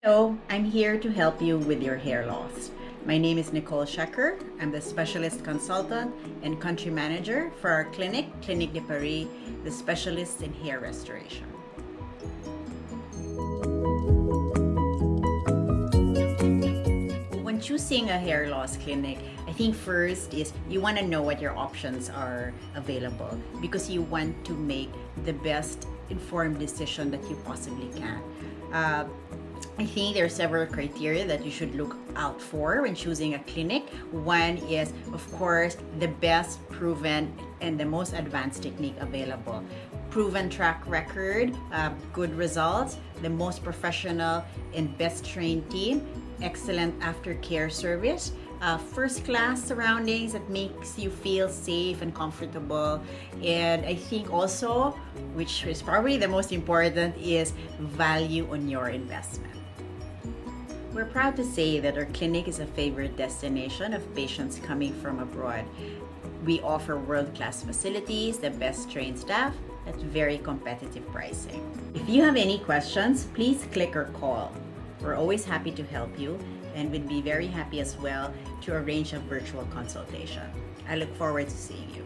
Hello, I'm here to help you with your hair loss. My name is Nicole Shecker. I'm the specialist consultant and country manager for our clinic, Clinique de Paris, the specialist in hair restoration. When choosing a hair loss clinic, I think first is you want to know what your options are available because you want to make the best informed decision that you possibly can. I think there are several criteria that you should look out for when choosing a clinic. One is, of course, the best proven and the most advanced technique available. Proven track record, good results, the most professional and best trained team, excellent aftercare service, first-class surroundings that makes you feel safe and comfortable. And I think also, which is probably the most important, is value on your investment. We're proud to say that our clinic is a favorite destination of patients coming from abroad. We offer world-class facilities, the best trained staff, at very competitive pricing. If you have any questions, please click or call. We're always happy to help you and would be very happy as well to arrange a virtual consultation. I look forward to seeing you.